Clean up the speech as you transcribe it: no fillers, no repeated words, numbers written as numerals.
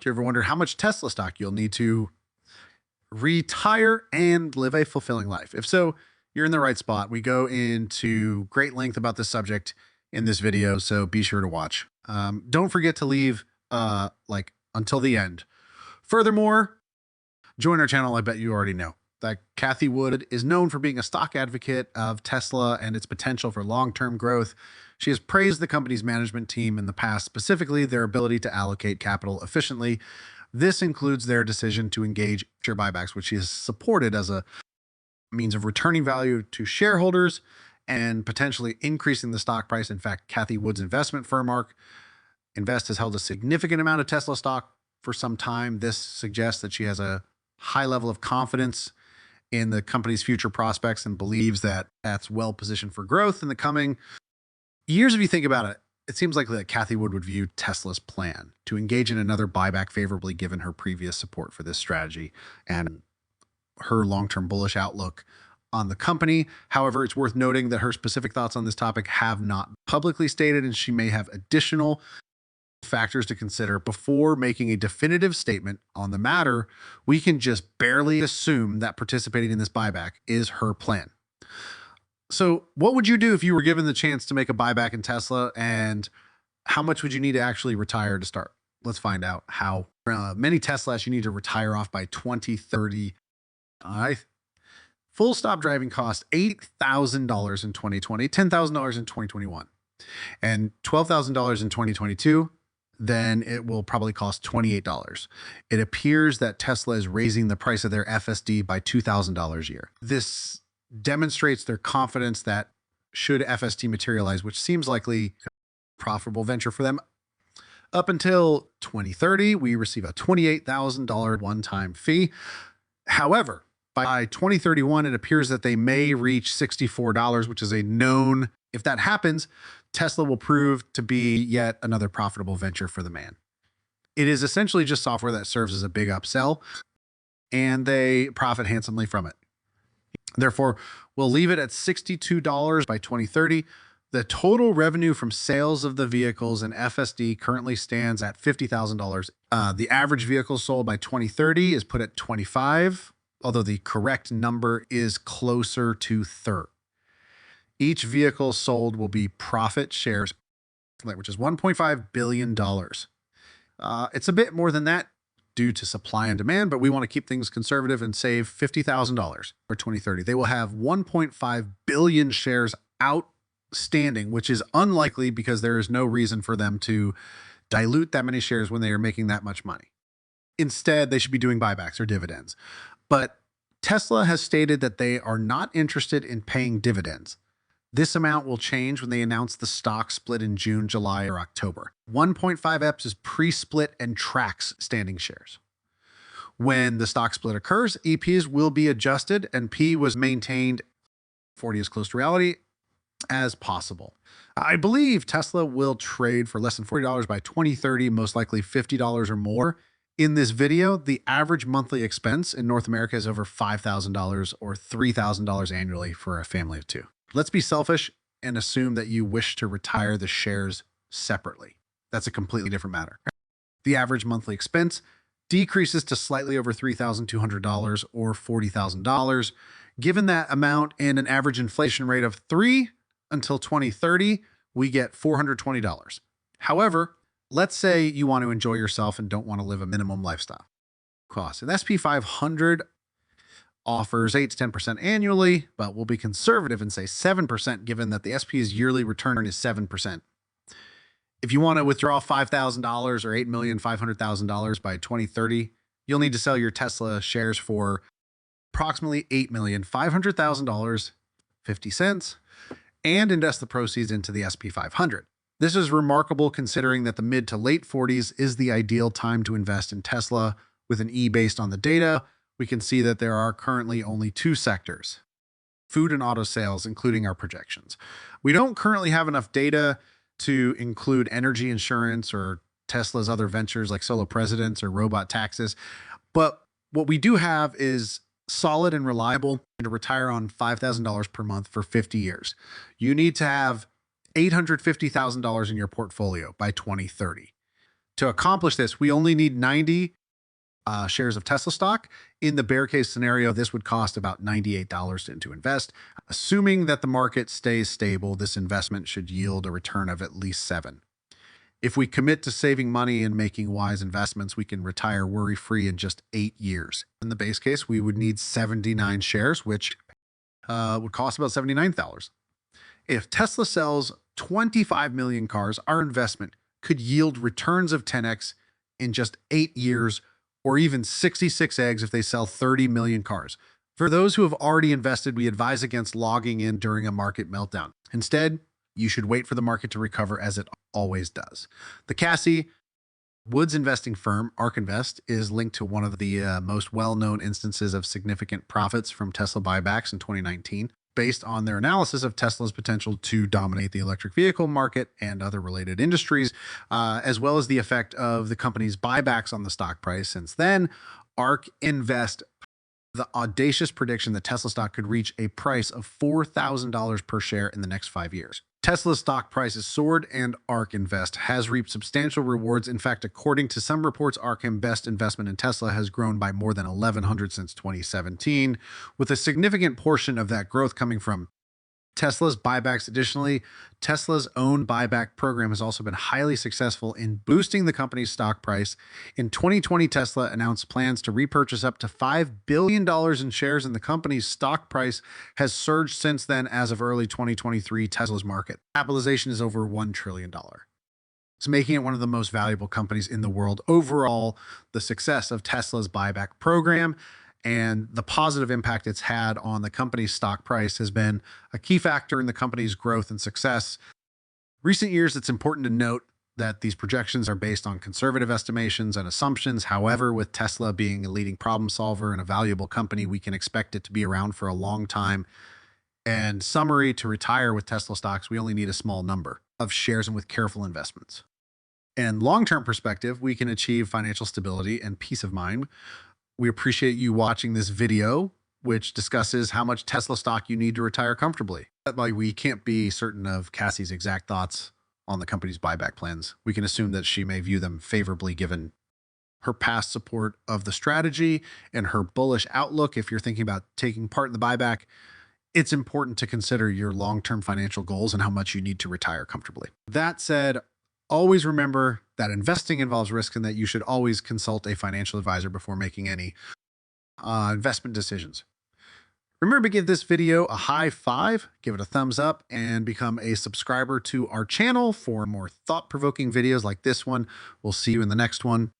Do you ever wonder how much Tesla stock you'll need to retire and live a fulfilling life? If so, you're in the right spot. We go into great length about this subject in this video, so be sure to watch. Don't forget to leave until the end. Furthermore, join our channel. I bet you already know that Cathie Wood is known for being a stock advocate of Tesla and its potential for long-term growth. She has praised the company's management team in the past, specifically their ability to allocate capital efficiently. This includes their decision to engage share buybacks, which she has supported as a means of returning value to shareholders and potentially increasing the stock price. In fact, Cathie Wood's investment firm, ARK Invest, has held a significant amount of Tesla stock for some time. This suggests that she has a high level of confidence in the company's future prospects and believes that that's well positioned for growth in the coming years. If you think about it, it seems likely that Cathie Wood would view Tesla's plan to engage in another buyback favorably, given her previous support for this strategy and her long-term bullish outlook on the company. However, it's worth noting that her specific thoughts on this topic have not been publicly stated, and she may have additional factors to consider before making a definitive statement on the matter. We can just barely assume that participating in this buyback is her plan. So what would you do if you were given the chance to make a buyback in Tesla, and how much would you need to actually retire to start? Let's find out how many Teslas you need to retire off by 2030. Full stop driving cost $8,000 in 2020, $10,000 in 2021, and $12,000 in 2022. Then it will probably cost $28. It appears that Tesla is raising the price of their FSD by $2,000 a year. This demonstrates their confidence that should FSD materialize, which seems likely a profitable venture for them, up until 2030, we receive a $28,000 one-time fee. However, by 2031, it appears that they may reach $64, which is a known. If that happens, Tesla will prove to be yet another profitable venture for the man. It is essentially just software that serves as a big upsell, and they profit handsomely from it. Therefore, we'll leave it at $62 by 2030. The total revenue from sales of the vehicles and FSD currently stands at $50,000. The average vehicle sold by 2030 is put at 25, although the correct number is closer to 30. Each vehicle sold will be profit shares, which is $1.5 billion. It's a bit more than that due to supply and demand, but we want to keep things conservative and save $50,000 for 2030. They will have 1.5 billion shares outstanding, which is unlikely because there is no reason for them to dilute that many shares when they are making that much money. Instead, they should be doing buybacks or dividends. But Tesla has stated that they are not interested in paying dividends. This amount will change when they announce the stock split in June, July, or October. 1.5x is pre-split and tracks standing shares. When the stock split occurs, EPs will be adjusted and P was maintained 40 as close to reality as possible. I believe Tesla will trade for less than $40 by 2030, most likely $50 or more. In this video, the average monthly expense in North America is over $5,000 or $3,000 annually for a family of two. Let's be selfish and assume that you wish to retire the shares separately. That's a completely different matter. The average monthly expense decreases to slightly over $3,200 or $40,000. Given that amount and an average inflation rate of 3 until 2030, we get $420. However, let's say you want to enjoy yourself and don't want to live a minimum lifestyle cost. An SP 500 offers 8 to 10% annually, but we'll be conservative and say 7%, given that the SP's yearly return is 7%. If you want to withdraw $5,000 or $8,500,000 by 2030, you'll need to sell your Tesla shares for approximately $8,500,000, 50 cents, and invest the proceeds into the SP 500. This is remarkable considering that the mid to late 40s is the ideal time to invest in Tesla. With an E based on the data, we can see that there are currently only 2 sectors, food and auto sales, including our projections. We don't currently have enough data to include energy insurance or Tesla's other ventures like solo presidents or robot taxis. But what we do have is solid and reliable to retire on $5,000 per month for 50 years. You need to have $850,000 in your portfolio by 2030 To accomplish this, we only need 90 shares of Tesla stock. In the bear case scenario, this would cost about $98 to invest. Assuming that the market stays stable, this investment should yield a return of at least 7. If we commit to saving money and making wise investments, we can retire worry-free in just 8 years. In the base case, we would need 79 shares, which would cost about $79,000. If Tesla sells 25 million cars, our investment could yield returns of 10x in just 8 years, or even 66 eggs if they sell 30 million cars. For those who have already invested, we advise against logging in during a market meltdown. Instead, you should wait for the market to recover, as it always does. The Cassie Woods investing firm, ARK Invest, is linked to one of the most well-known instances of significant profits from Tesla buybacks in 2019, based on their analysis of Tesla's potential to dominate the electric vehicle market and other related industries, as well as the effect of the company's buybacks on the stock price. Since then, ARK Invest the audacious prediction that Tesla stock could reach a price of $4,000 per share in the next 5 years. Tesla's stock price has soared, and ARK Invest has reaped substantial rewards. In fact, according to some reports, ARK Invest investment in Tesla has grown by more than 1,100 since 2017, with a significant portion of that growth coming from Tesla's buybacks. Additionally, Tesla's own buyback program has also been highly successful in boosting the company's stock price. In 2020, Tesla announced plans to repurchase up to $5 billion in shares, and the company's stock price has surged since then. As of early 2023, Tesla's market capitalization is over $1 trillion. It's making it one of the most valuable companies in the world. Overall, the success of Tesla's buyback program and the positive impact it's had on the company's stock price has been a key factor in the company's growth and success. Recent years, it's important to note that these projections are based on conservative estimations and assumptions. However, with Tesla being a leading problem solver and a valuable company, we can expect it to be around for a long time. And summary: to retire with Tesla stocks, we only need a small number of shares and with careful investments. And long-term perspective, we can achieve financial stability and peace of mind. We appreciate you watching this video, which discusses how much Tesla stock you need to retire comfortably. While we can't be certain of Cassie's exact thoughts on the company's buyback plans, we can assume that she may view them favorably given her past support of the strategy and her bullish outlook. If you're thinking about taking part in the buyback, it's important to consider your long-term financial goals and how much you need to retire comfortably. That said, always remember that investing involves risk and that you should always consult a financial advisor before making any investment decisions. Remember to give this video a high 5, give it a thumbs up, and become a subscriber to our channel for more thought-provoking videos like this one. We'll see you in the next one.